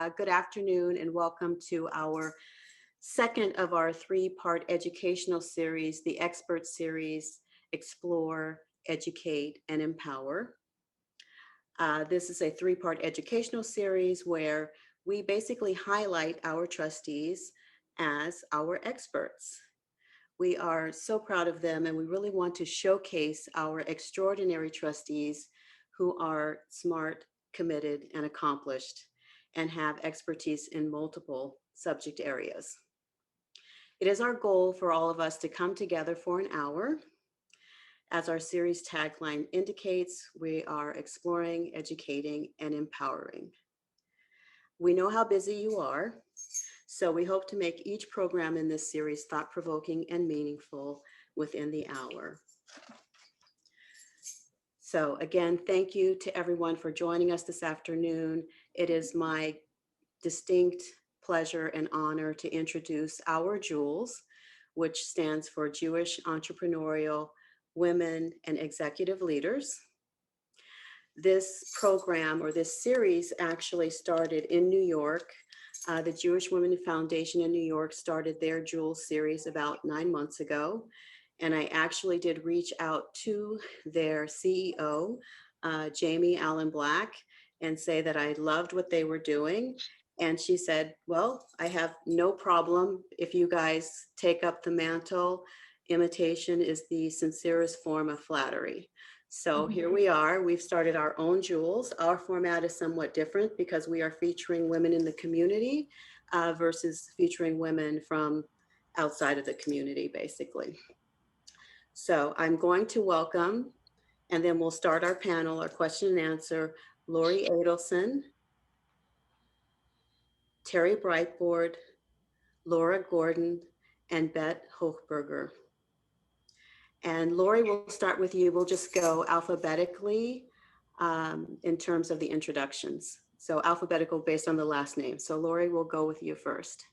Good afternoon and welcome to our second of our three-part educational series, the Expert Series, Explore, Educate, and Empower. This is a three-part educational series where we basically highlight our trustees as our experts. We are so proud of them and we really want to showcase our extraordinary trustees who are smart, committed, and accomplished and have expertise in multiple subject areas. It is our goal for all of us to come together for an hour. As our series tagline indicates, we are exploring, educating, and empowering. We know how busy you are, so we hope to make each program in this series thought-provoking and meaningful within the hour. So again, thank you to everyone for joining us this afternoon. It is my distinct pleasure and honor to introduce our jewels, which stands for Jewish Entrepreneurial Women and Executive Leaders. This program or this series actually started in New York. The Jewish Women Foundation in New York started their Jewels series about 9 months ago. And I actually did reach out to their CEO, Jamie Allen Black, and say that I loved what they were doing. And she said, well, I have no problem if you guys take up the mantle. Imitation is the sincerest form of flattery. So here we are. We've started our own jewels. Our format is somewhat different because we are featuring women in the community versus featuring women from outside of the community, basically. So I'm going to welcome, and then we'll start our panel, our question and answer, Laurie Adelson, Terry Breitbord, Laura Gordon, and Bette Hochberger. And Laurie, we'll start with you. We'll just go alphabetically in terms of the introductions. So alphabetical based on the last name. So Laurie, we'll go with you first.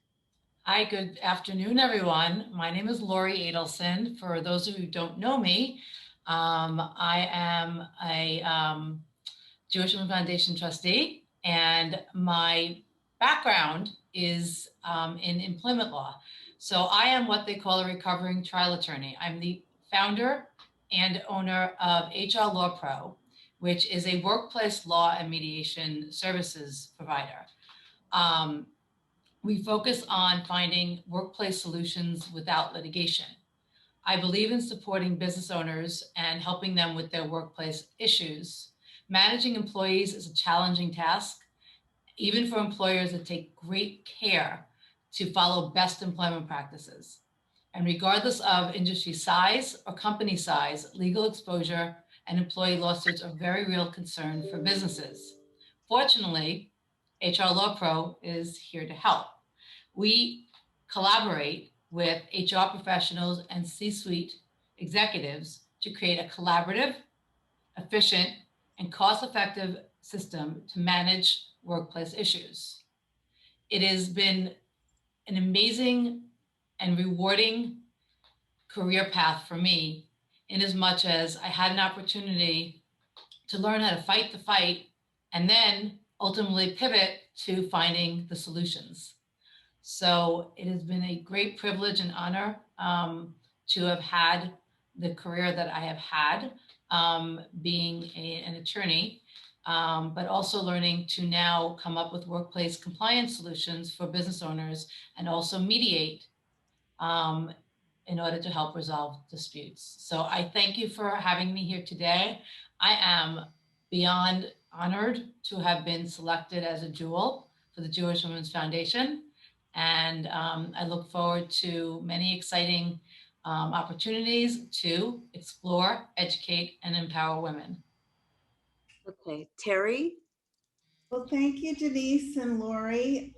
Hi, good afternoon, everyone. My name is Laurie Adelson. For those of you who don't know me, I am a Jewish Women Foundation trustee, and my background is in employment law. So I am what they call a recovering trial attorney. I'm the founder and owner of HR Law Pro, which is a workplace law and mediation services provider. We focus on finding workplace solutions without litigation. I believe in supporting business owners and helping them with their workplace issues. Managing employees is a challenging task, even for employers that take great care to follow best employment practices. And regardless of industry size or company size, legal exposure and employee lawsuits are very real concern for businesses. Fortunately, HR Law Pro is here to help. We collaborate with HR professionals and C-suite executives to create a collaborative, efficient, and cost-effective system to manage workplace issues. It has been an amazing and rewarding career path for me, in as much as I had an opportunity to learn how to fight the fight and then ultimately pivot to finding the solutions. So it has been a great privilege and honor to have had the career that I have had, being an attorney, but also learning to now come up with workplace compliance solutions for business owners and also mediate in order to help resolve disputes. So I thank you for having me here today. I am beyond honored to have been selected as a jewel for the Jewish Women's Foundation. And I look forward to many exciting opportunities to explore, educate, and empower women. Okay, Terry. Well, thank you, Denise and Laurie.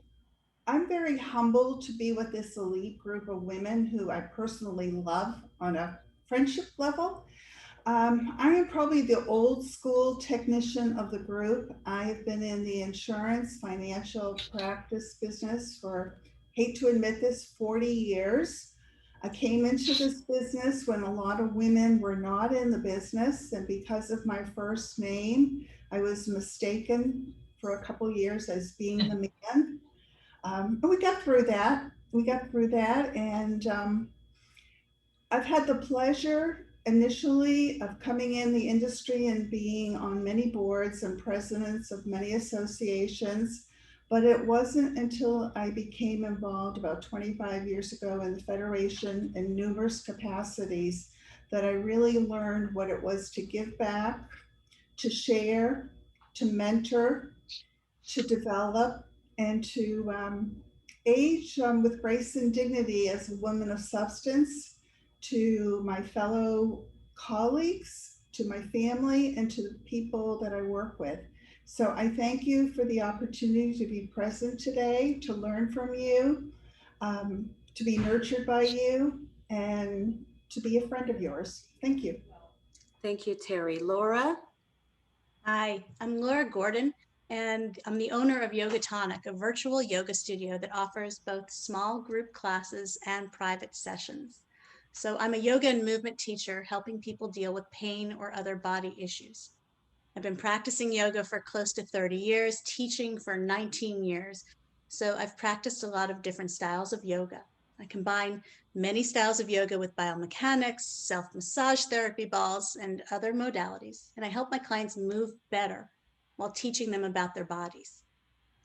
I'm very humbled to be with this elite group of women who I personally love on a friendship level. I am probably the old school technician of the group. I have been in the insurance financial practice business for, hate to admit this, 40 years. I came into this business when a lot of women were not in the business, and because of my first name, I was mistaken for a couple years as being the man. And we got through that. And I've had the pleasure initially of coming in the industry and being on many boards and presidents of many associations. But it wasn't until I became involved about 25 years ago in the Federation in numerous capacities that I really learned what it was to give back, to share, to mentor, to develop, and to age with grace and dignity as a woman of substance, to my fellow colleagues, to my family, and to the people that I work with. So I thank you for the opportunity to be present today, to learn from you, to be nurtured by you, and to be a friend of yours. Thank you. Thank you, Terry. Laura? Hi, I'm Laura Gordon, and I'm the owner of Yoga Tonic, a virtual yoga studio that offers both small group classes and private sessions. So I'm a yoga and movement teacher helping people deal with pain or other body issues. I've been practicing yoga for close to 30 years, teaching for 19 years. So I've practiced a lot of different styles of yoga. I combine many styles of yoga with biomechanics, self-massage therapy balls, and other modalities. And I help my clients move better while teaching them about their bodies.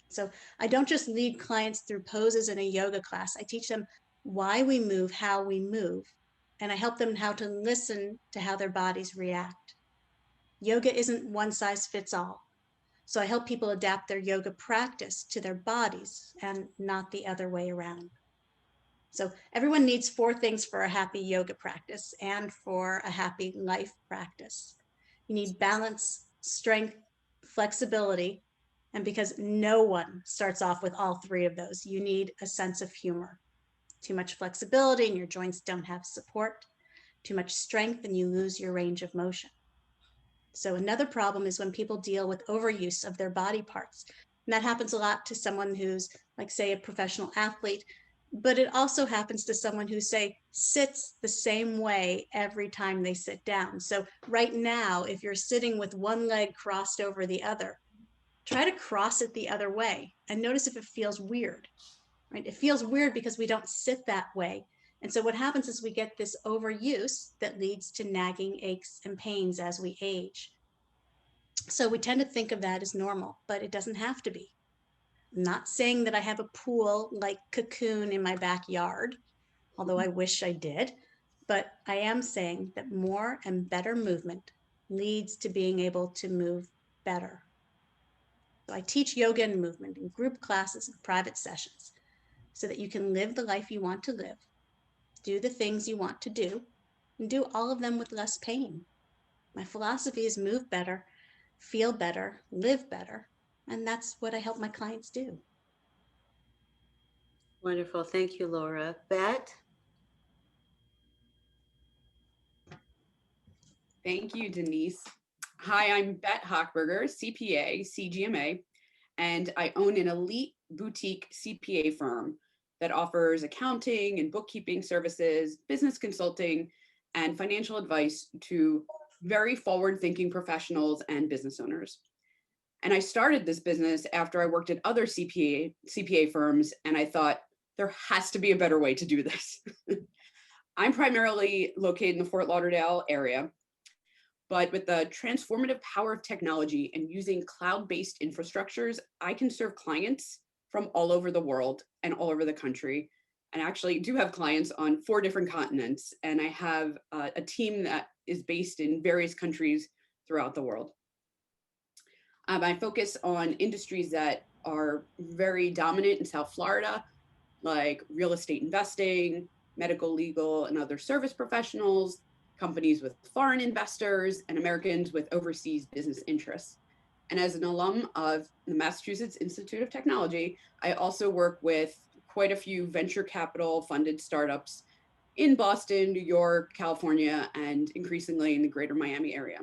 So I don't just lead clients through poses in a yoga class. I teach them why we move, how we move, and I help them how to listen to how their bodies react. Yoga isn't one size fits all. So I help people adapt their yoga practice to their bodies and not the other way around. So everyone needs 4 things for a happy yoga practice and for a happy life practice. You need balance, strength, flexibility, and because no one starts off with all 3 of those, you need a sense of humor. Too much flexibility and your joints don't have support. Too much strength and you lose your range of motion. So another problem is when people deal with overuse of their body parts. And that happens a lot to someone who's, like, say, a professional athlete, but it also happens to someone who, say, sits the same way every time they sit down. So right now, if you're sitting with one leg crossed over the other, try to cross it the other way and notice if it feels weird, right? It feels weird because we don't sit that way. And so what happens is we get this overuse that leads to nagging aches and pains as we age. So we tend to think of that as normal, but it doesn't have to be. I'm not saying that I have a pool like Cocoon in my backyard, although I wish I did, but I am saying that more and better movement leads to being able to move better. So I teach yoga and movement in group classes and private sessions so that you can live the life you want to live, do the things you want to do, and do all of them with less pain. My philosophy is move better, feel better, live better, and that's what I help my clients do. Wonderful. Thank you, Laura. Bet? Thank you, Denise. Hi, I'm Bet Hochberger, CPA, CGMA, and I own an elite boutique CPA firm that offers accounting and bookkeeping services, business consulting, and financial advice to very forward-thinking professionals and business owners. And I started this business after I worked at other CPA firms, and I thought there has to be a better way to do this. I'm primarily located in the Fort Lauderdale area, but with the transformative power of technology and using cloud-based infrastructures, I can serve clients from all over the world and all over the country. And I actually do have clients on 4 different continents, and I have a team that is based in various countries throughout the world. I focus on industries that are very dominant in South Florida, like real estate investing, medical, legal, and other service professionals, companies with foreign investors, and Americans with overseas business interests. And as an alum of the Massachusetts Institute of Technology, I also work with quite a few venture capital funded startups in Boston, New York, California, and increasingly in the greater Miami area.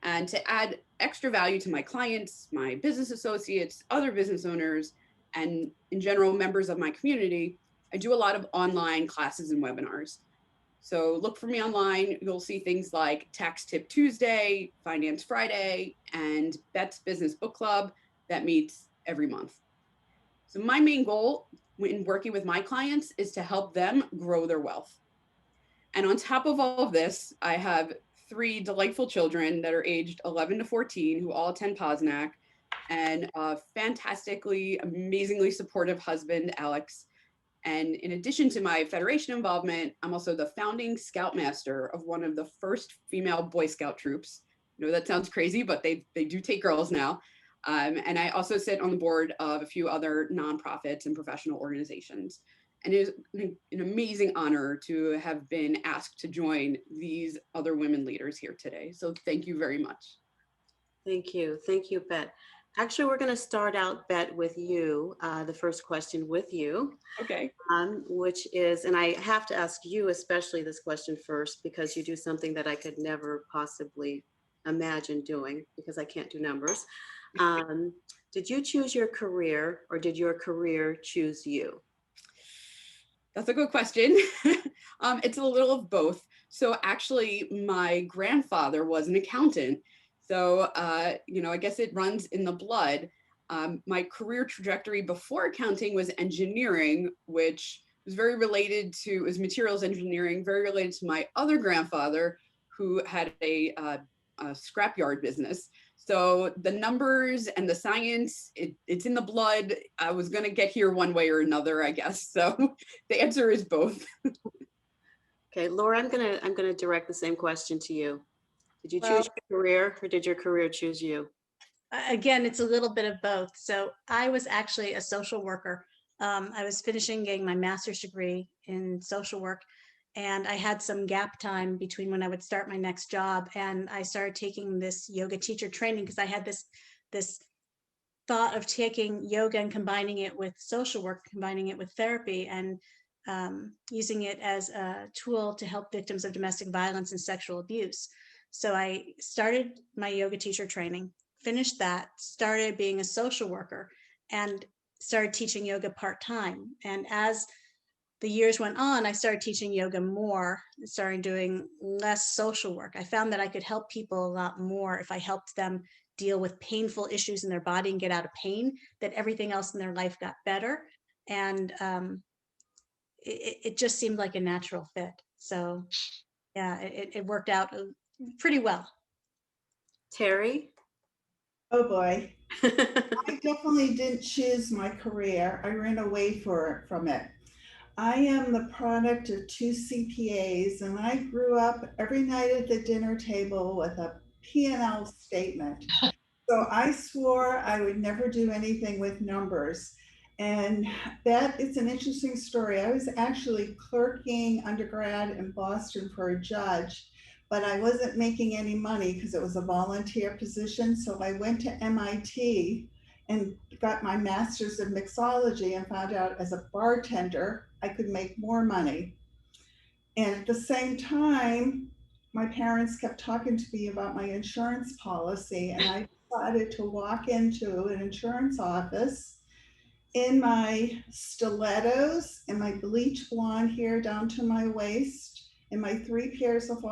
And to add extra value to my clients, my business associates, other business owners, and in general, members of my community, I do a lot of online classes and webinars. So look for me online. You'll see things like Tax Tip Tuesday, Finance Friday, and Bet's Business Book Club that meets every month. So my main goal when working with my clients is to help them grow their wealth. And on top of all of this, I have 3 delightful children that are aged 11 to 14 who all attend Posnack, and a fantastically, amazingly supportive husband, Alex. And in addition to my Federation involvement, I'm also the founding Scoutmaster of one of the first female Boy Scout troops. I know that sounds crazy, but they do take girls now. And I also sit on the board of a few other nonprofits and professional organizations. And it is an amazing honor to have been asked to join these other women leaders here today. So thank you very much. Thank you. Thank you, Bet. Actually, we're going to start out, Bet, with you, the first question with you, Okay. which is, and I have to ask you especially this question first, because you do something that I could never possibly imagine doing, because I can't do numbers. Did you choose your career, or did your career choose you? That's a good question. It's a little of both. So actually, my grandfather was an accountant. So, I guess it runs in the blood. My career trajectory before accounting was engineering, which was very related to, was materials engineering, very related to my other grandfather who had a scrapyard business. So the numbers and the science, it's in the blood. I was going to get here one way or another, I guess. So the answer is both. Okay, Laura, I'm gonna direct the same question to you. Did you Well- choose your career, or did your career choose you? Again, it's a little bit of both. So I was actually a social worker. I was finishing getting my master's degree in social work, and I had some gap time between when I would start my next job, and I started taking this yoga teacher training because I had this thought of taking yoga and combining it with social work, combining it with therapy, and using it as a tool to help victims of domestic violence and sexual abuse. So I started my yoga teacher training, finished that, started being a social worker, and started teaching yoga part-time. And as the years went on, I started teaching yoga more, started doing less social work. I found that I could help people a lot more if I helped them deal with painful issues in their body and get out of pain, that everything else in their life got better. And it just seemed like a natural fit. So yeah, it worked out pretty well. Terry? Oh boy. I definitely didn't choose my career. I ran away from it. I am the product of 2 CPAs, and I grew up every night at the dinner table with a P&L statement. So I swore I would never do anything with numbers. And that is an interesting story. I was actually clerking undergrad in Boston for a judge, but I wasn't making any money because it was a volunteer position. So I went to MIT and got my master's in mixology and found out as a bartender, I could make more money. And at the same time, my parents kept talking to me about my insurance policy, and I decided to walk into an insurance office in my stilettos and my bleach blonde hair down to my waist and my 3 pairs of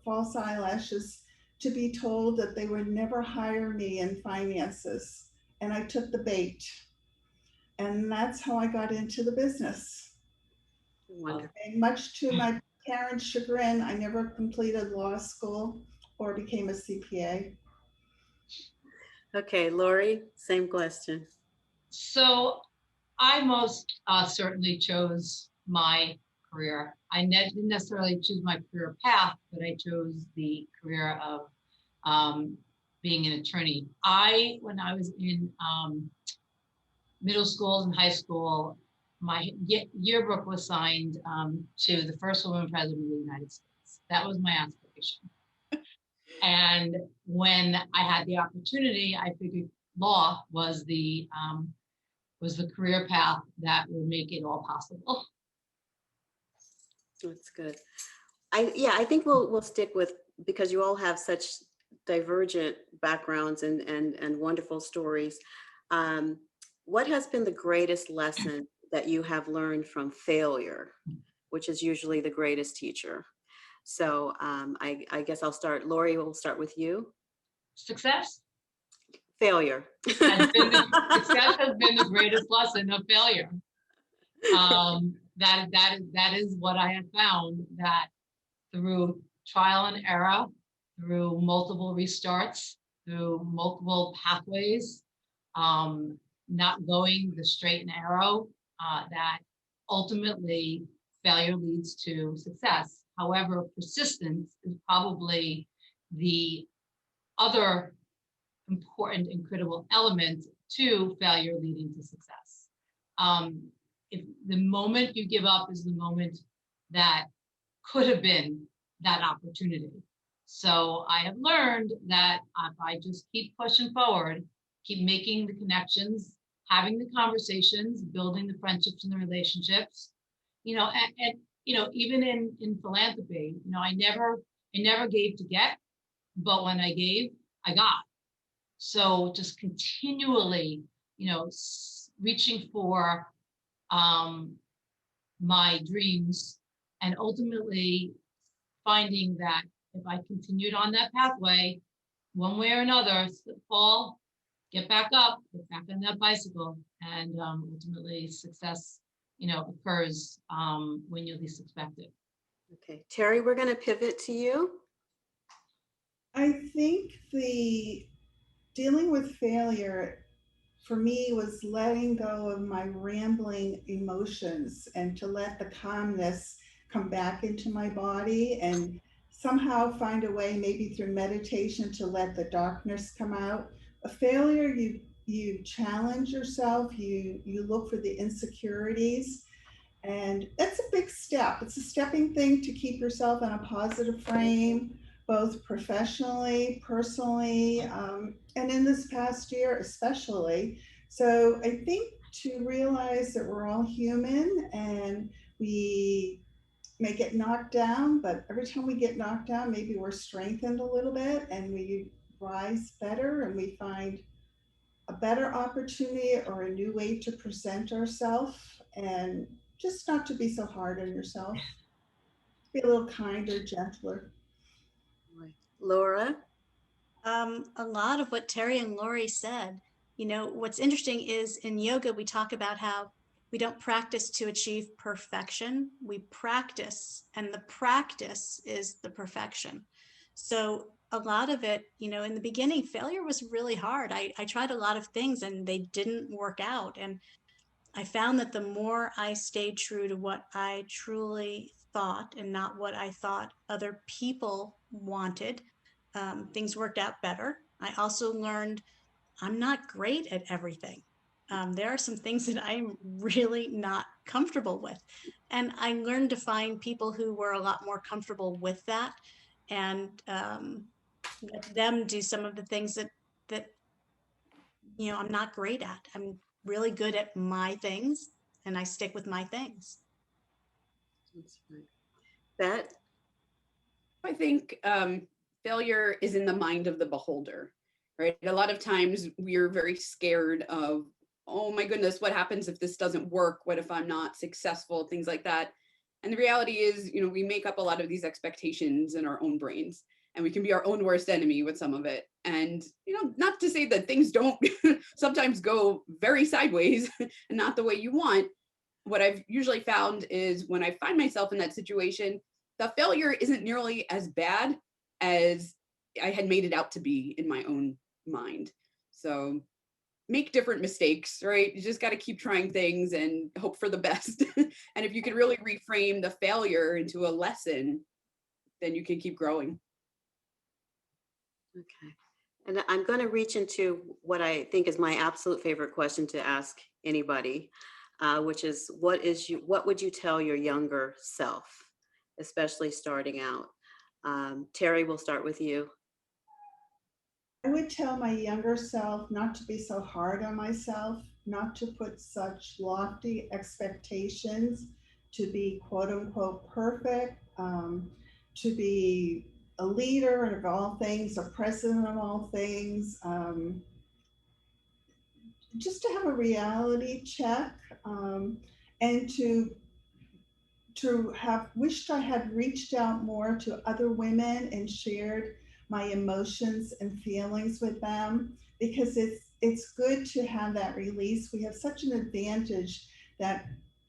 false eyelashes to be told that they would never hire me in finances. And I took the bait. And that's how I got into the business. Wonderful. And much to my parents' chagrin, I never completed law school or became a CPA. Okay, Laurie, same question. So I most certainly chose my career. I didn't necessarily choose my career path, but I chose the career of being an attorney. When I was in middle school and high school, my yearbook was signed to the first woman president of the United States. That was my aspiration. And when I had the opportunity, I figured law was the career path that would make it all possible. That's good. I think we'll stick with, because you all have such divergent backgrounds and wonderful stories. What has been the greatest lesson that you have learned from failure, which is usually the greatest teacher? So I guess I'll start. Laurie, we'll start with you. Success? Failure. Success has been the greatest lesson of failure. That is what I have found, that through trial and error, through multiple restarts, through multiple pathways, not going the straight and narrow, that ultimately failure leads to success. However, persistence is probably the other important and critical element to failure leading to success. If the moment you give up is the moment that could have been that opportunity. So I have learned that if I just keep pushing forward, keep making the connections, having the conversations, building the friendships and the relationships, and even in philanthropy, I never gave to get, but when I gave, I got. So just continually, reaching for my dreams, and ultimately finding that if I continued on that pathway, one way or another, fall, get back up, get back on that bicycle, and ultimately success, occurs when you least expect it. Okay, Terry, we're going to pivot to you. I think the dealing with failure for me was letting go of my rambling emotions and to let the calmness come back into my body and somehow find a way, maybe through meditation, to let the darkness come out. A failure, you challenge yourself, you look for the insecurities, and that's a big step. It's a stepping thing to keep yourself in a positive frame, both professionally, personally, and in this past year especially. So I think to realize that we're all human and we may get knocked down, but every time we get knocked down, maybe we're strengthened a little bit and we rise better and we find a better opportunity or a new way to present ourselves, and just not to be so hard on yourself. Be a little kinder, gentler. Laura? A lot of what Terry and Laurie said. What's interesting is in yoga, we talk about how we don't practice to achieve perfection. We practice, and the practice is the perfection. So a lot of it, in the beginning, failure was really hard. I tried a lot of things and they didn't work out. And I found that the more I stayed true to what I truly thought and not what I thought other people wanted, things worked out better. I also learned I'm not great at everything. There are some things that I'm really not comfortable with. And I learned to find people who were a lot more comfortable with that, and let them do some of the things that I'm not great at. I'm really good at my things, and I stick with my things. That's right. Bet? I think failure is in the mind of the beholder, right? A lot of times we're very scared of, oh my goodness, what happens if this doesn't work? What if I'm not successful? Things like that. And the reality is, we make up a lot of these expectations in our own brains, and we can be our own worst enemy with some of it. And, not to say that things don't sometimes go very sideways and not the way you want. What I've usually found is when I find myself in that situation, the failure isn't nearly as bad as I had made it out to be in my own mind. So make different mistakes, right? You just got to keep trying things and hope for the best. And if you can really reframe the failure into a lesson, then you can keep growing. Okay. And I'm going to reach into what I think is my absolute favorite question to ask anybody, which is what would you tell your younger self, especially starting out? Terry, we'll start with you. I would tell my younger self not to be so hard on myself, not to put such lofty expectations, to be quote unquote perfect, to be a leader of all things, a president of all things, just to have a reality check, and to have wished I had reached out more to other women and shared my emotions and feelings with them, because it's good to have that release. We have such an advantage that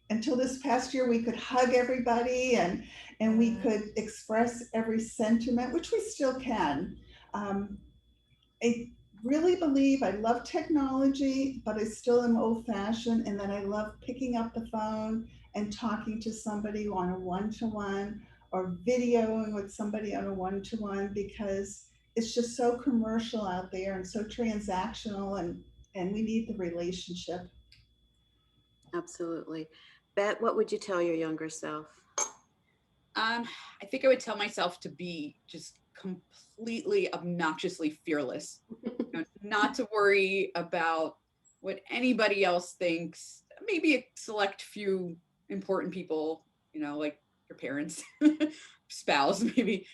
until this past year we could hug everybody and we could express every sentiment, which we still can. I really believe I love technology, but I still am old fashioned, and that I love picking up the phone and talking to somebody on a one-to-one, or videoing with somebody on a one-to-one, because it's just so commercial out there and so transactional, and we need the relationship. Absolutely. Bet, what would you tell your younger self? I think I would tell myself to be just completely obnoxiously fearless. Not to worry about what anybody else thinks. Maybe a select few important people, like your parents, spouse, maybe.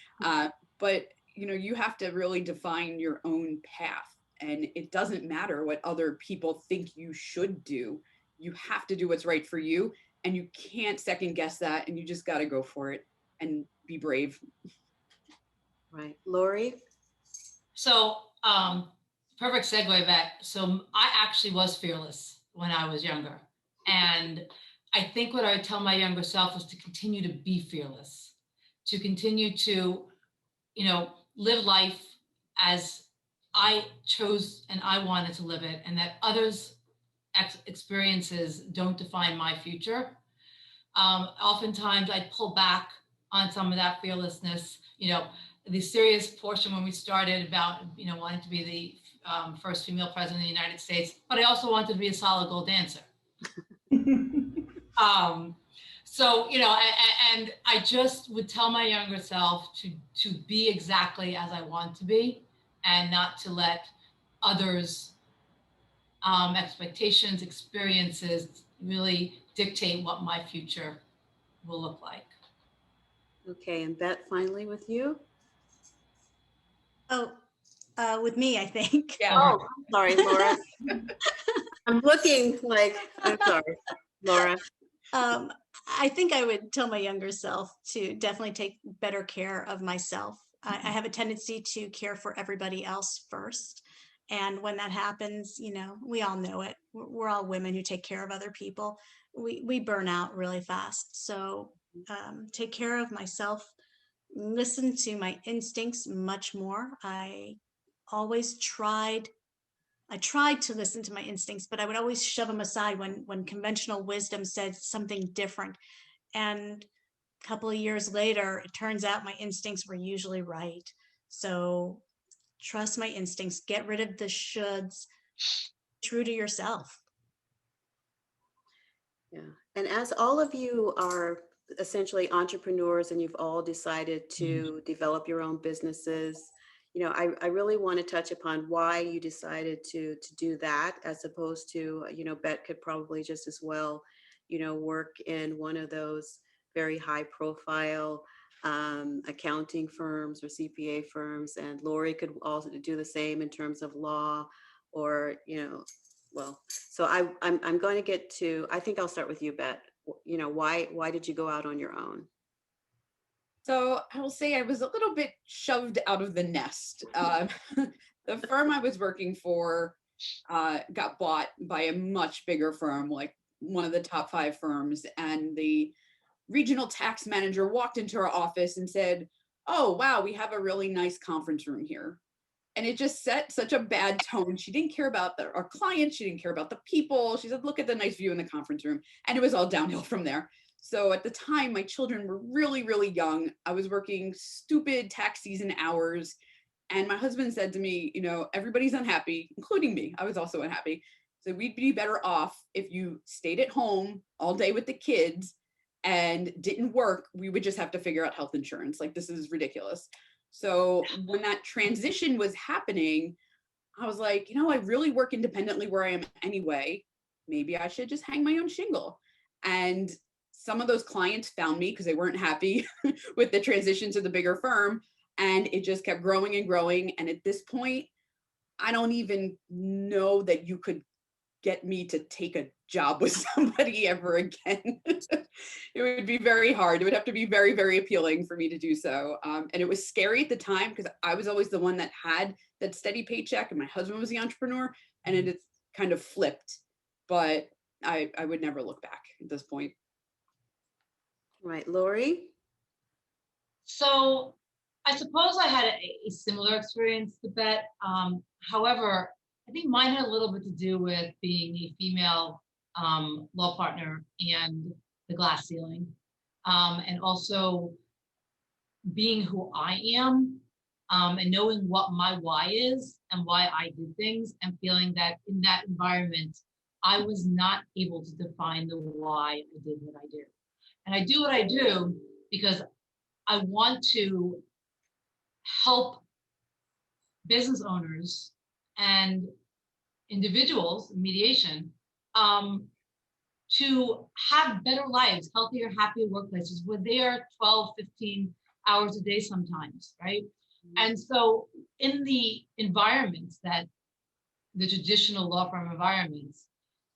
But you have to really define your own path, and it doesn't matter what other people think you should do. You have to do what's right for you, and you can't second guess that, and you just got to go for it and be brave. Right. Laurie? So, perfect segue back. So I actually was fearless when I was younger. And I think what I would tell my younger self is to continue to be fearless, to continue to, live life as I chose and I wanted to live it, and that others' experiences don't define my future. Oftentimes I'd pull back on some of that fearlessness, the serious portion when we started about, wanting to be the first female president of the United States, but I also wanted to be a solid gold dancer. So, and I just would tell my younger self to be exactly as I want to be, and not to let others' expectations, experiences really dictate what my future will look like. Okay, and Bet, finally with you? Oh, with me, I think. Yeah. Oh, sorry, Laura. I'm looking like, I'm sorry, Laura. I think I would tell my younger self to definitely take better care of myself. I have a tendency to care for everybody else first. And when that happens, we all know it. We're all women who take care of other people. We burn out really fast. So take care of myself, listen to my instincts much more. Always tried I tried to listen to my instincts, but I would always shove them aside when conventional wisdom said something different. And a couple of years later, it turns out my instincts were usually right. So trust my instincts, get rid of the shoulds, true to yourself. Yeah. And as all of you are essentially entrepreneurs and you've all decided to develop your own businesses, I really want to touch upon why you decided to do that, as opposed to, Bet could probably just as well, work in one of those very high profile accounting firms or CPA firms. And Laurie could also do the same in terms of law, or, well, so I'm going to get to, I think I'll start with you, Bet. Why did you go out on your own? So I will say I was a little bit shoved out of the nest. The firm I was working for got bought by a much bigger firm, like one of the top 5 firms. And the regional tax manager walked into our office and said, "Oh, wow, we have a really nice conference room here." And it just set such a bad tone. She didn't care about our clients. She didn't care about the people. She said, "Look at the nice view in the conference room." And it was all downhill from there. So at the time, my children were really, really young. I was working stupid tax season hours. And my husband said to me, everybody's unhappy, including me. I was also unhappy. So we'd be better off if you stayed at home all day with the kids and didn't work. We would just have to figure out health insurance. Like, this is ridiculous. So when that transition was happening, I was like, I really work independently where I am anyway. Maybe I should just hang my own shingle. And some of those clients found me because they weren't happy with the transition to the bigger firm. And it just kept growing and growing. And at this point, I don't even know that you could get me to take a job with somebody ever again. It would be very hard. It would have to be very, very appealing for me to do so. And it was scary at the time because I was always the one that had that steady paycheck and my husband was the entrepreneur, and it is kind of flipped. But I would never look back at this point. Right, Laurie? So I suppose I had a similar experience to Bet. However, I think mine had a little bit to do with being a female law partner and the glass ceiling, and also being who I am, and knowing what my why is and why I do things, and feeling that in that environment, I was not able to define the why I did what I do. And I do what I do because I want to help business owners and individuals in mediation, to have better lives, healthier, happier workplaces where they are 12, 15 hours a day sometimes, right? And so in the environments that the traditional law firm environments,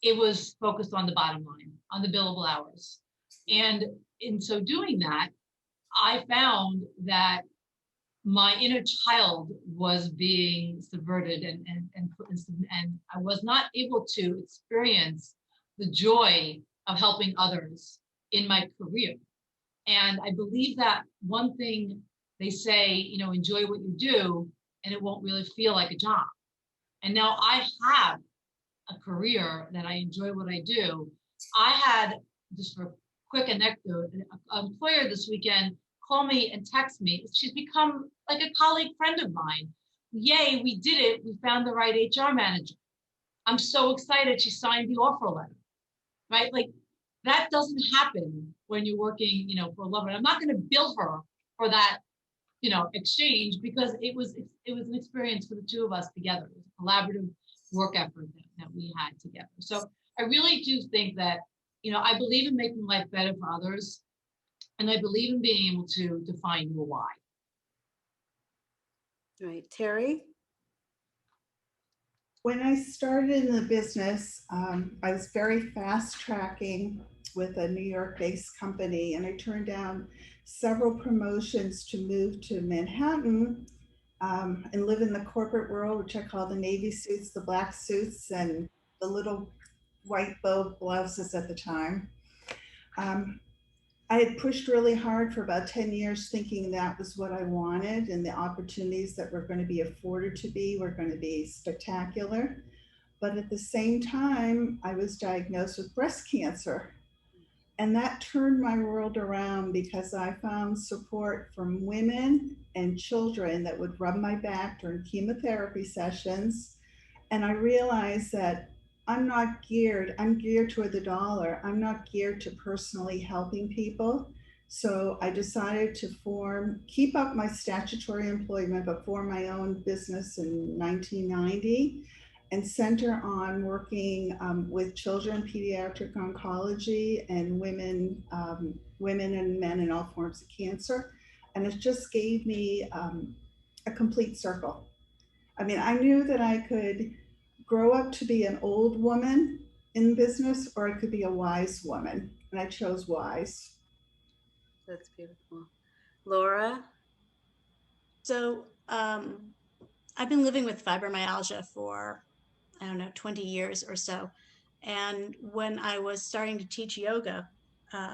it was focused on the bottom line, on the billable hours. And in so doing that, I found that my inner child was being subverted, and I was not able to experience the joy of helping others in my career. And I believe that one thing they say, enjoy what you do, and it won't really feel like a job. And now I have a career that I enjoy what I do. I had, just for a quick anecdote, an employer this weekend call me and text me. She's become like a colleague friend of mine. Yay, we did it. We found the right HR manager. I'm so excited. She signed the offer letter, right? Like that doesn't happen when you're working, for a lover. I'm not going to bill her for that, exchange, because it was an experience for the two of us together. It was a collaborative work effort that we had together. So I really do think that, I believe in making life better for others. And I believe in being able to define your why. Right, Terry? When I started in the business, I was very fast tracking with a New York based company, and I turned down several promotions to move to Manhattan and live in the corporate world, which I call the navy suits, the black suits, and the little white bow blouses at the time. I had pushed really hard for about 10 years thinking that was what I wanted, and the opportunities that were going to be afforded to me were going to be spectacular. But at the same time, I was diagnosed with breast cancer. And that turned my world around because I found support from women and children that would rub my back during chemotherapy sessions. And I realized that I'm geared toward the dollar. I'm not geared to personally helping people. So I decided to keep up my statutory employment, but form my own business in 1990 and center on working with children, pediatric oncology, and women and men in all forms of cancer. And it just gave me a complete circle. I mean, I knew that I could grow up to be an old woman in business, or I could be a wise woman, and I chose wise. That's beautiful. Laura? So I've been living with fibromyalgia for, 20 years or so. And when I was starting to teach yoga,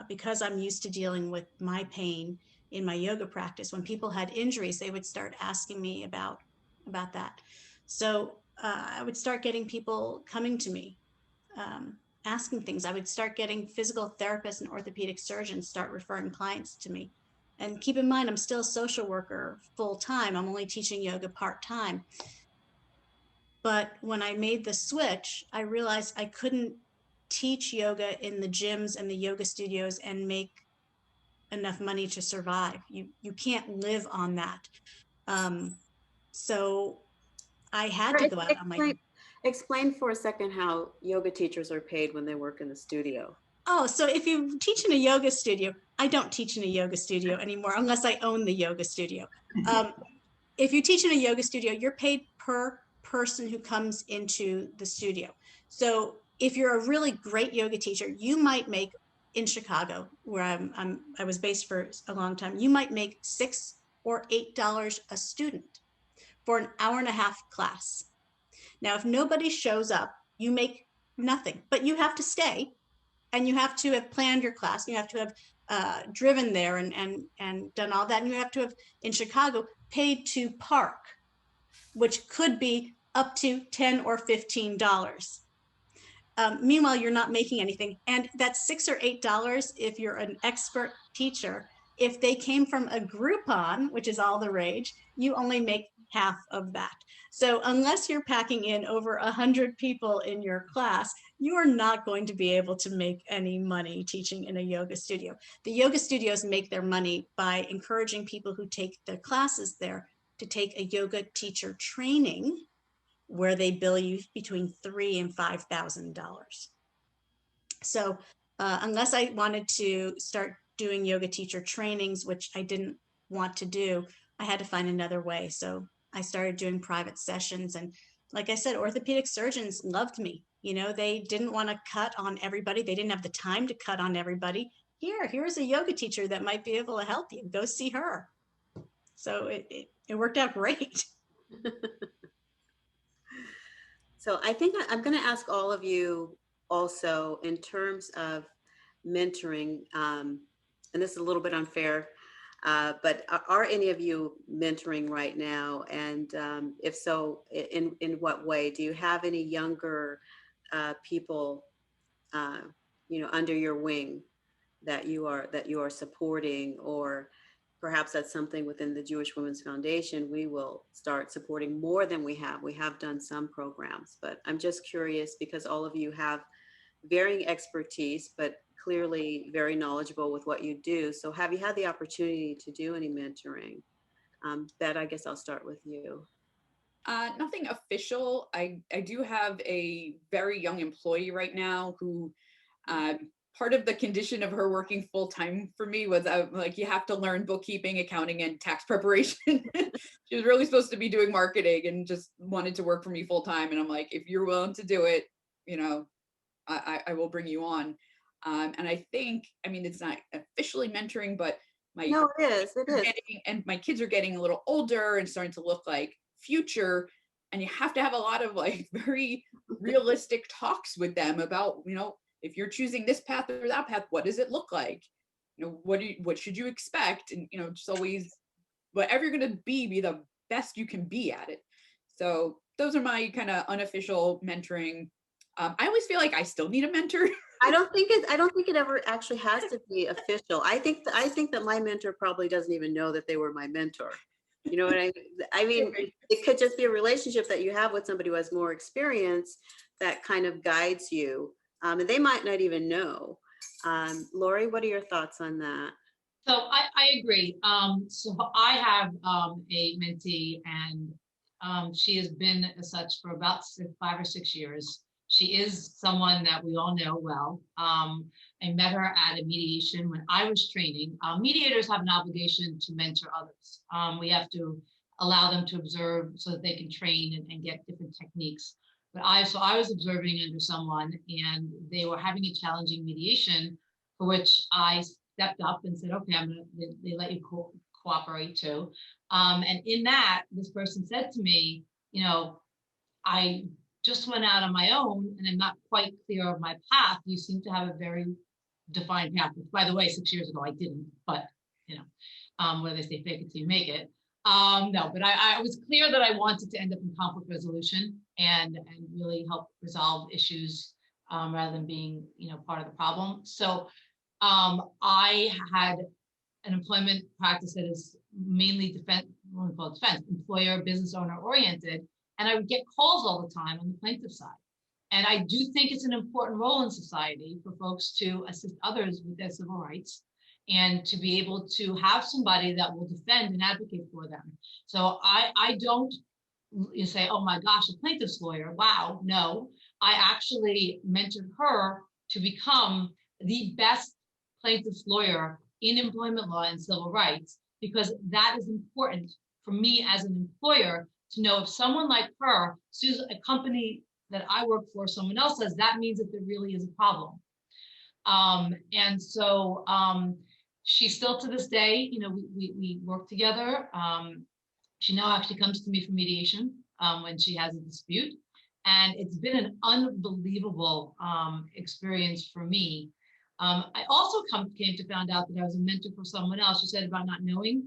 because I'm used to dealing with my pain in my yoga practice, when people had injuries, they would start asking me about that. So I would start getting people coming to me, asking things. I would start getting physical therapists and orthopedic surgeons start referring clients to me. And keep in mind, I'm still a social worker full time. I'm only teaching yoga part time. But when I made the switch, I realized I couldn't teach yoga in the gyms and the yoga studios and make enough money to survive. You can't live on that. So I had to go out on my own. Explain for a second how yoga teachers are paid when they work in the studio. Oh, so if you teach in a yoga studio, I don't teach in a yoga studio anymore unless I own the yoga studio. If you teach in a yoga studio, you're paid per person who comes into the studio. So if you're a really great yoga teacher, you might make, in Chicago, where I was based for a long time, you might make $6 or $8 a student for an hour and a half class. Now, if nobody shows up, you make nothing, but you have to stay, and you have to have planned your class. You have to have driven there and done all that. And you have to have, in Chicago, paid to park, which could be up to $10 or $15. Meanwhile, you're not making anything. And that's $6 or $8 if you're an expert teacher. If they came from a Groupon, which is all the rage, you only make half of that. So unless you're packing in over 100 people in your class, you are not going to be able to make any money teaching in a yoga studio. The yoga studios make their money by encouraging people who take their classes there to take a yoga teacher training, where they bill you between $3,000 and $5,000. So unless I wanted to start doing yoga teacher trainings, which I didn't want to do, I had to find another way. So I started doing private sessions. And like I said, orthopedic surgeons loved me. You know, they didn't want to cut on everybody. They didn't have the time to cut on everybody. Here's a yoga teacher that might be able to help you. Go see her. So it worked out great. So I think I'm going to ask all of you also in terms of mentoring, and this is a little bit unfair, but are any of you mentoring right now? And if so, in what way? Do you have any younger people, under your wing that you are supporting, or perhaps that's something within the Jewish Women's Foundation we will start supporting more than we have. We have done some programs, but I'm just curious because all of you have varying expertise, but clearly very knowledgeable with what you do. So have you had the opportunity to do any mentoring? Bet, I guess I'll start with you. Nothing official. I do have a very young employee right now who part of the condition of her working full time for me was like, you have to learn bookkeeping, accounting, and tax preparation. She was really supposed to be doing marketing and just wanted to work for me full time. And I'm like, if you're willing to do it, I will bring you on. And I think, it's not officially mentoring, but No, it is. and my kids are getting a little older and starting to look like future. And you have to have a lot of like very realistic talks with them about, if you're choosing this path or that path, what does it look like? What should you expect? And, just always, whatever you're going to be the best you can be at it. So those are my kind of unofficial mentoring. I always feel like I still need a mentor. I don't think it ever actually has to be official. I think that my mentor probably doesn't even know that they were my mentor. You know what I mean? It could just be a relationship that you have with somebody who has more experience that kind of guides you. And they might not even know. Laurie, what are your thoughts on that? So I agree. So I have a mentee, and she has been as such for about 5 or 6 years. She is someone that we all know well. I met her at a mediation when I was training. Mediators have an obligation to mentor others. We have to allow them to observe so that they can train and get different techniques. But I was observing under someone, and they were having a challenging mediation, for which I stepped up and said, okay, they let you cooperate too. And in that, this person said to me, I just went out on my own and I'm not quite clear of my path. You seem to have a very defined path, which, by the way, 6 years ago I didn't, but where they say fake it till you make it. No, but I was clear that I wanted to end up in conflict resolution and really help resolve issues rather than being, part of the problem. So I had an employment practice that is mainly employer, business owner oriented. And I would get calls all the time on the plaintiff side. And I do think it's an important role in society for folks to assist others with their civil rights and to be able to have somebody that will defend and advocate for them. So I don't say, oh my gosh, a plaintiff's lawyer, wow, no. I actually mentored her to become the best plaintiff's lawyer in employment law and civil rights, because that is important for me as an employer to know if someone like her sues a company that I work for, someone else says, that means that there really is a problem. And so she still to this day, you know, we work together. She now actually comes to me for mediation when she has a dispute. And it's been an unbelievable experience for me. I also came to find out that I was a mentor for someone else. She said about not knowing.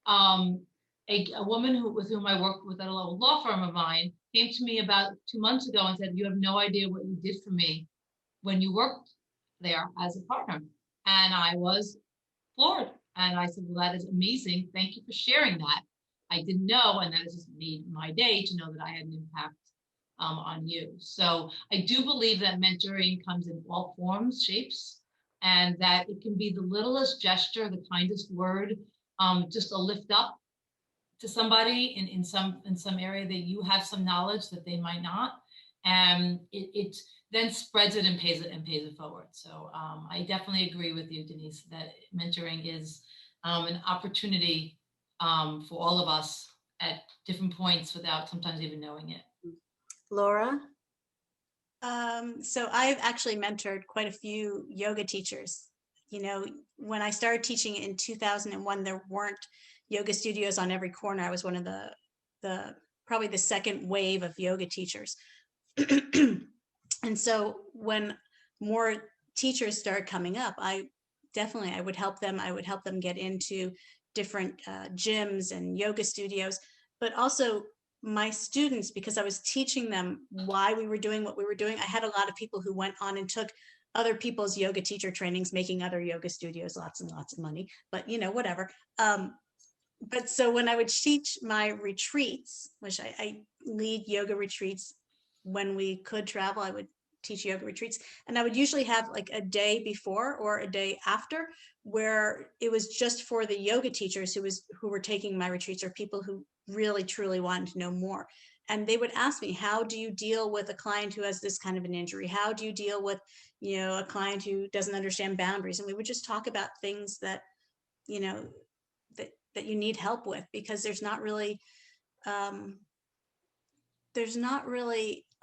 A woman with whom I worked with at a local law firm of mine came to me about 2 months ago and said, "You have no idea what you did for me when you worked there as a partner." And I was floored. And I said, "Well, that is amazing. Thank you for sharing that. I didn't know." And that has just made my day to know that I had an impact on you. So I do believe that mentoring comes in all forms, shapes, and that it can be the littlest gesture, the kindest word, just a lift up to somebody in some area that you have some knowledge that they might not, and it then spreads it and pays it forward. So I definitely agree with you, Denise, that mentoring is an opportunity for all of us at different points without sometimes even knowing it. Laura? So I've actually mentored quite a few yoga teachers. You know, when I started teaching in 2001, there weren't yoga studios on every corner. I was one of the probably the second wave of yoga teachers. And so when more teachers started coming up, I would help them. I would help them get into different gyms and yoga studios, but also my students, because I was teaching them why we were doing what we were doing. I had a lot of people who went on and took other people's yoga teacher trainings, making other yoga studios lots and lots of money, but you know, whatever. But so when I would teach my retreats, which I lead yoga retreats when we could travel, I would teach yoga retreats, and I would usually have like a day before or a day after where it was just for the yoga teachers who were taking my retreats, or people who really truly wanted to know more. And they would ask me, how do you deal with a client who has this kind of an injury? How do you deal with, you know, a client who doesn't understand boundaries? And we would just talk about things that, you know, that you need help with, because there's not really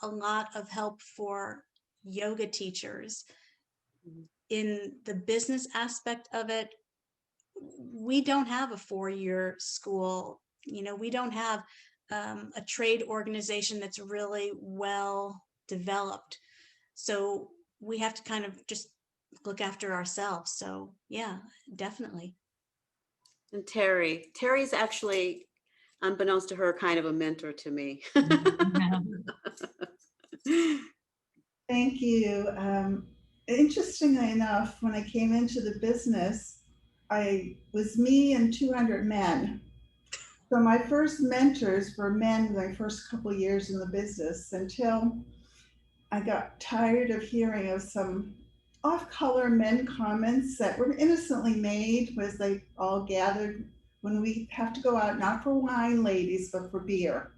a lot of help for yoga teachers in the business aspect of it. We don't have a 4-year school. You know, we don't have a trade organization that's really well developed. So we have to kind of just look after ourselves. So yeah, definitely. And Terry's actually, unbeknownst to her, kind of a mentor to me. Thank you. Interestingly enough, when I came into the business, I was me and 200 men. So my first mentors were men my first couple of years in the business, until I got tired of hearing of some off-color men comments that were innocently made as they all gathered when we have to go out, not for wine, ladies, but for beer.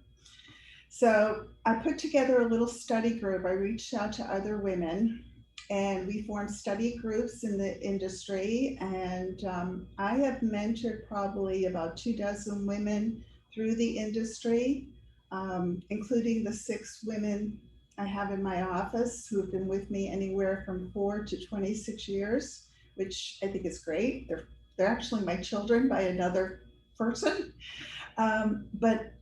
So I put together a little study group. I reached out to other women and we formed study groups in the industry. And I have mentored probably about 24 women through the industry, including the 6 women I have in my office who have been with me anywhere from 4 to 26 years, which I think is great. They're actually my children by another person. But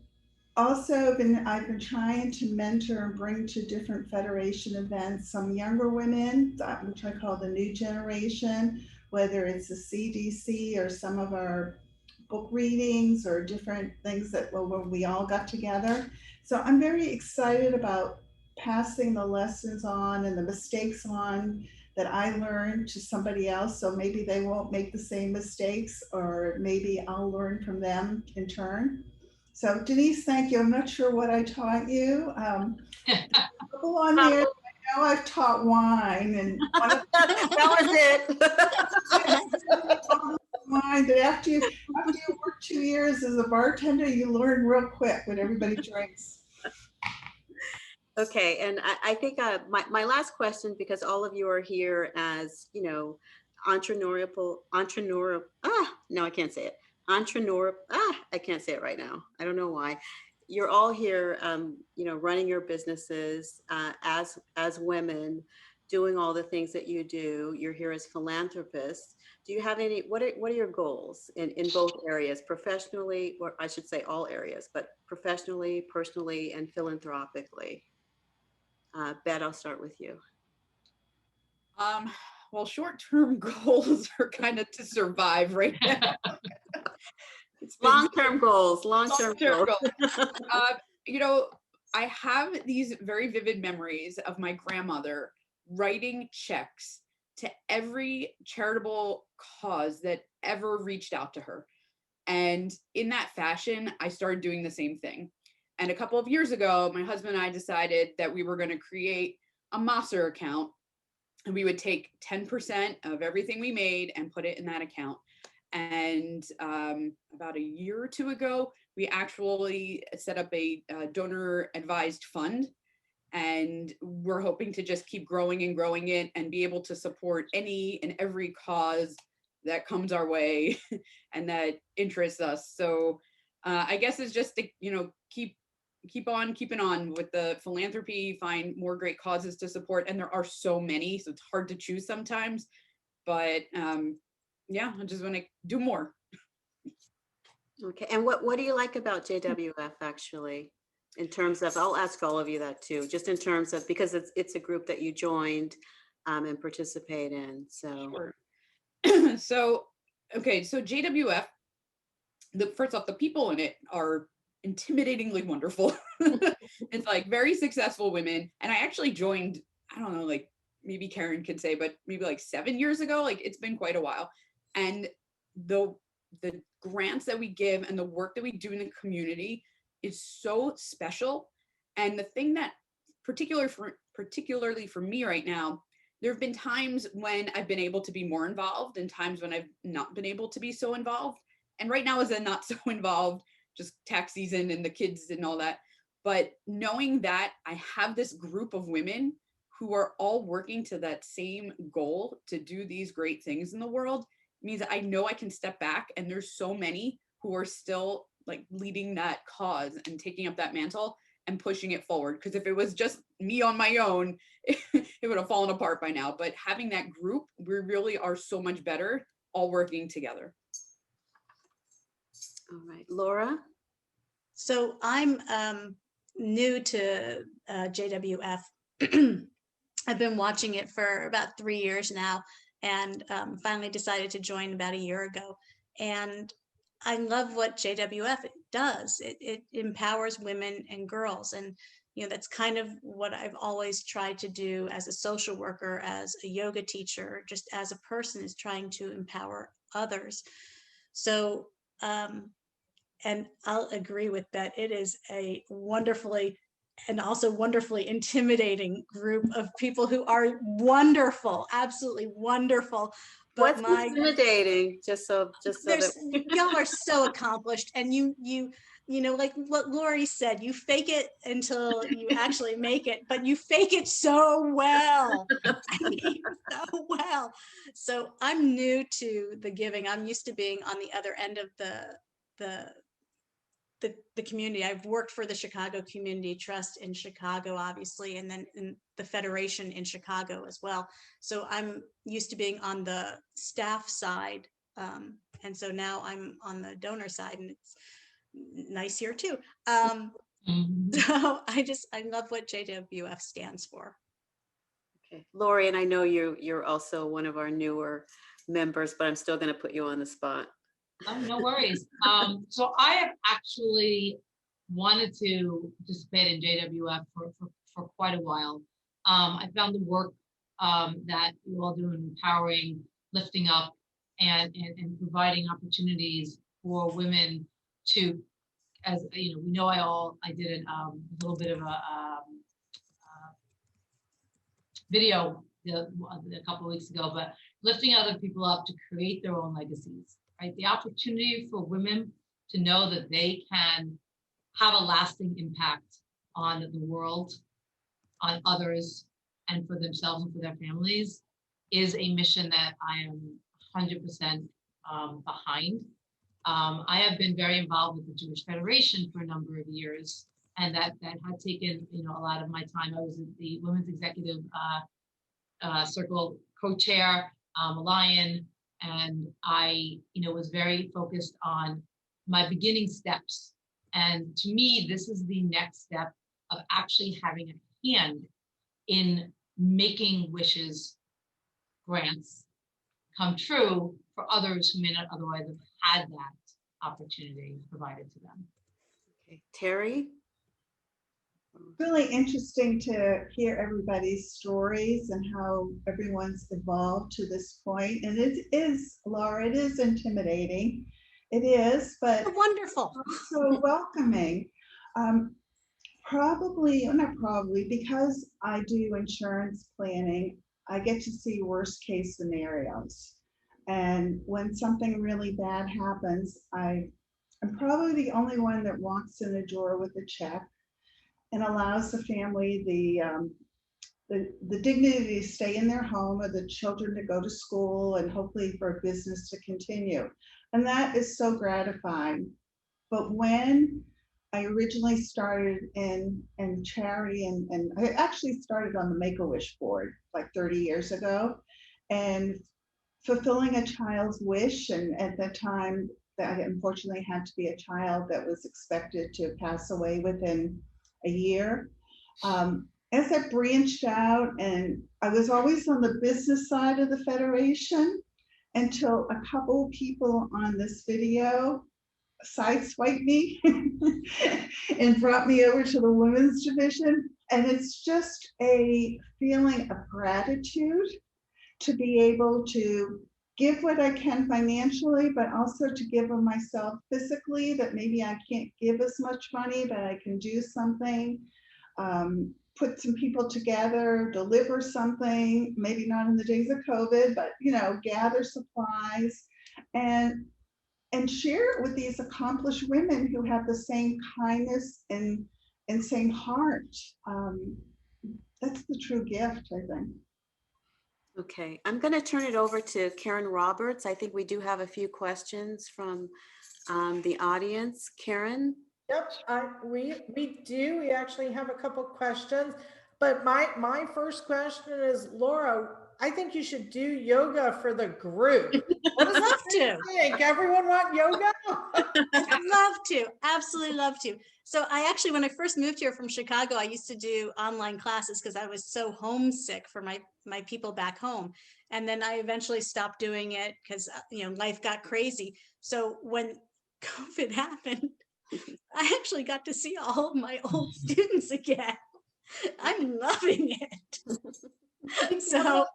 also I've been trying to mentor and bring to different federation events some younger women, which I call the new generation, whether it's the CDC or some of our book readings or different things that where we all got together. So I'm very excited about passing the lessons on and the mistakes on that I learned to somebody else. So maybe they won't make the same mistakes, or maybe I'll learn from them in turn. So Denise, thank you. I'm not sure what I taught you. Couple on there. I know I've taught wine, and that was it. wine. But after you work 2 years as a bartender, you learn real quick what everybody drinks. Okay, and I think my last question, because all of you are here as, you know, entrepreneurial, no, I can't say it. I can't say it right now. I don't know why. you're all here, running your businesses as women, doing all the things that you do. You're here as philanthropists. Do you have any? What are your goals in both areas, professionally, or I should say all areas, but professionally, personally, and philanthropically? Bet, I'll start with you. Well, short-term goals are kind of to survive right now. Long-term goals. Long-term Long-term goals. goals. I have these very vivid memories of my grandmother writing checks to every charitable cause that ever reached out to her. And in that fashion, I started doing the same thing. And a couple of years ago, my husband and I decided that we were going to create a Maser account, and we would take 10% of everything we made and put it in that account. And about a year or two ago, we actually set up a donor advised fund. And we're hoping to just keep growing and growing it and be able to support any and every cause that comes our way and that interests us. So I guess it's just to, keep on keeping on with the philanthropy, find more great causes to support. And there are so many, so it's hard to choose sometimes. But yeah, I just want to do more. Okay. And what do you like about JWF actually? In terms of, I'll ask all of you that too, just in terms of, because it's a group that you joined and participate in. So, Sure. So JWF, first off, the people in it are intimidatingly wonderful. It's like very successful women. And I actually joined, I don't know, like maybe Karen could say, but maybe like 7 years ago. Like it's been quite a while. And the grants that we give and the work that we do in the community is so special. And the thing that particularly for me right now, there have been times when I've been able to be more involved and times when I've not been able to be so involved. And right now is a not so involved, just tax season and the kids and all that. But knowing that I have this group of women who are all working to that same goal to do these great things in the world means I know I can step back, and there's so many who are still like leading that cause and taking up that mantle and pushing it forward. Because if it was just me on my own, it would have fallen apart by now. But having that group, we really are so much better all working together. all right, Laura. So I'm new to JWF. I've been watching it for about 3 years now, and finally decided to join about a year ago. And I love what JWF does. It empowers women and girls. And, that's kind of what I've always tried to do as a social worker, as a yoga teacher, just as a person, is trying to empower others. So, and I'll agree with that. It is a wonderfully and also wonderfully intimidating group of people who are wonderful, absolutely wonderful. But What's intimidating? Just so that y'all are so accomplished, and you like what Laurie said, you fake it until you actually make it, but you fake it so well. I mean, so well. So I'm new to the giving. I'm used to being on the other end of the community. I've worked for the Chicago Community Trust in Chicago, obviously, and then in the Federation in Chicago as well. So I'm used to being on the staff side. And so now I'm on the donor side, and it's nice here too. So I love what JWF stands for. Okay, Laurie, and I know you're also one of our newer members, but I'm still going to put you on the spot. Oh, no worries. So I have actually wanted to participate in JWF for quite a while. I found the work that you all do in empowering, lifting up, and providing opportunities for women to, as we know, I did a little bit of a video a couple of weeks ago, but lifting other people up to create their own legacies, right? The opportunity for women to know that they can have a lasting impact on the world, on others, and for themselves and for their families is a mission that I am 100% behind. I have been very involved with the Jewish Federation for a number of years, and that had taken, a lot of my time. I was the Women's Executive Circle co-chair, a lion, and I, was very focused on my beginning steps. And to me, this is the next step of actually having a hand in making wishes, grants come true for others who may not otherwise have had that opportunity provided to them. Okay. Terry? Really interesting to hear everybody's stories and how everyone's evolved to this point. And it is, Laura, it is intimidating. It is, but Wonderful. also welcoming. Not probably, because I do insurance planning, I get to see worst case scenarios. And when something really bad happens, I'm probably the only one that walks in the door with a check and allows the family the dignity to stay in their home, or the children to go to school, and hopefully for business to continue. And that is so gratifying. But when I originally started in charity, and I actually started on the Make-A-Wish board like 30 years ago, and fulfilling a child's wish, and at that time that I unfortunately had to be a child that was expected to pass away within a year. As I branched out, and I was always on the business side of the Federation until a couple people on this video sideswiped me and brought me over to the women's division. And it's just a feeling of gratitude to be able to give what I can financially, but also to give of myself physically, that maybe I can't give as much money, but I can do something, put some people together, deliver something, maybe not in the days of COVID, but gather supplies and share it with these accomplished women who have the same kindness and same heart. That's the true gift, I think. Okay, I'm going to turn it over to Karen Roberts. I think we do have a few questions from the audience. Karen? Yep, we do. We actually have a couple questions, but my first question is, Laura, I think you should do yoga for the group. What does Love to. think? Everyone want yoga? I'd love to. Absolutely love to. So I actually, when I first moved here from Chicago, I used to do online classes because I was so homesick for my people back home. And then I eventually stopped doing it because, life got crazy. So when COVID happened, I actually got to see all of my old students again. I'm loving it. So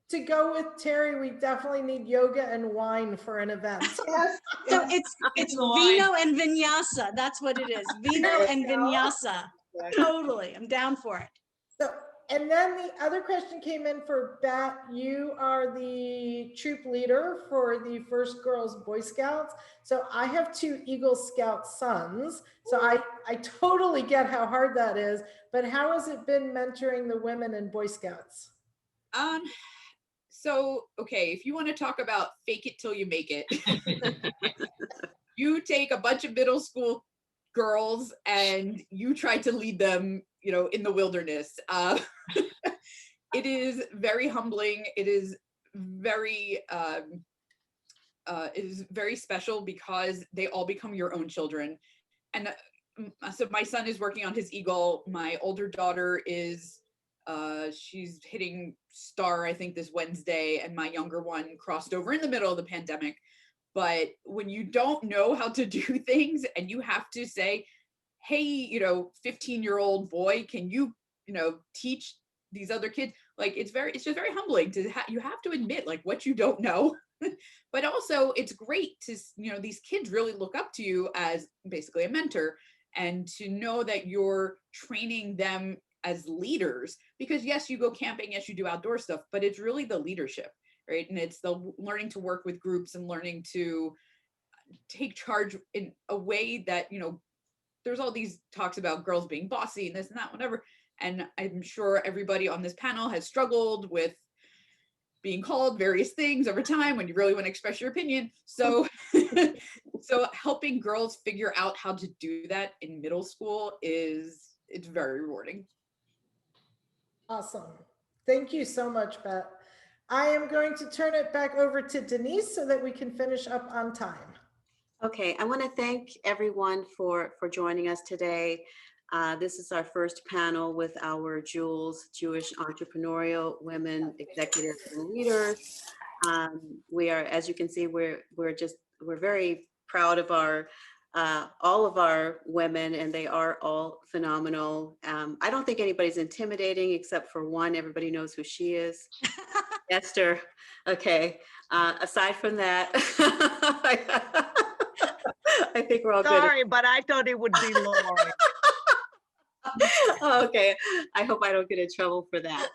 to go with Terry, we definitely need yoga and wine for an event. Yes. So it's vino and vinyasa. That's what it is. Vino and vinyasa. Totally. I'm down for it. So, and then the other question came in for Bet. You are the troop leader for the First Girls Boy Scouts. So I have 2 Eagle Scout sons. So I totally get how hard that is. But how has it been mentoring the women in Boy Scouts? So, okay, if you want to talk about fake it till you make it, you take a bunch of middle school girls and you try to lead them, in the wilderness. It is very humbling. It is very special because they all become your own children. And so my son is working on his Eagle. My older daughter is she's hitting star, I think, this Wednesday, and my younger one crossed over in the middle of the pandemic. But when you don't know how to do things and you have to say, hey, 15-year-old boy, can you, teach these other kids? Like, it's just very humbling to you have to admit like what you don't know. But also it's great to, these kids really look up to you as basically a mentor, and to know that you're training them as leaders, because yes, you go camping, yes, you do outdoor stuff, but it's really the leadership, right? And it's the learning to work with groups and learning to take charge in a way that, there's all these talks about girls being bossy and this and that, whatever. And I'm sure everybody on this panel has struggled with being called various things over time when you really want to express your opinion. So So helping girls figure out how to do that in middle school it's very rewarding. Awesome. Thank you so much, Beth. I am going to turn it back over to Denise so that we can finish up on time. Okay, I want to thank everyone for joining us today. This is our first panel with our Jules, Jewish Entrepreneurial Women Executives and Leaders. We are, as you can see, we're very proud of our all of our women, and they are all phenomenal. I don't think anybody's intimidating except for one. Everybody knows who she is. Esther. Okay. Aside from that, I think we're all good. Sorry, but I thought it would be Laurie. Okay. I hope I don't get in trouble for that.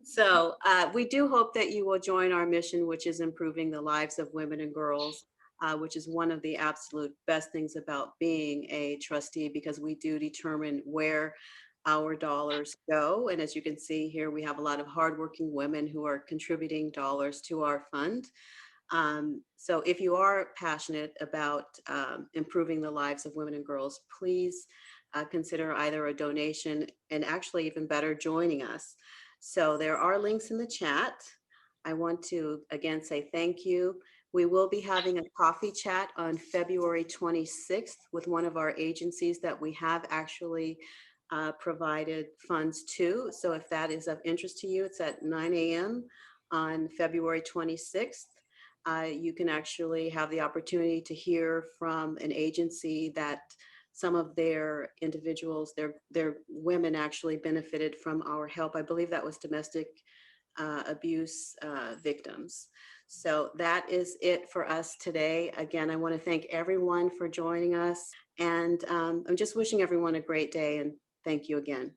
So we do hope that you will join our mission, which is improving the lives of women and girls, which is one of the absolute best things about being a trustee, because we do determine where our dollars go. And as you can see here, we have a lot of hardworking women who are contributing dollars to our fund. So if you are passionate about improving the lives of women and girls, please consider either a donation and actually even better, joining us. So there are links in the chat. I want to again say thank you. We will be having a coffee chat on February 26th with one of our agencies that we have actually provided funds to. So if that is of interest to you, it's at 9 a.m. on February 26th. You can actually have the opportunity to hear from an agency that some of their individuals, their women actually benefited from our help. I believe that was domestic abuse victims. So that is it for us today. Again, I want to thank everyone for joining us, and I'm just wishing everyone a great day, and thank you again.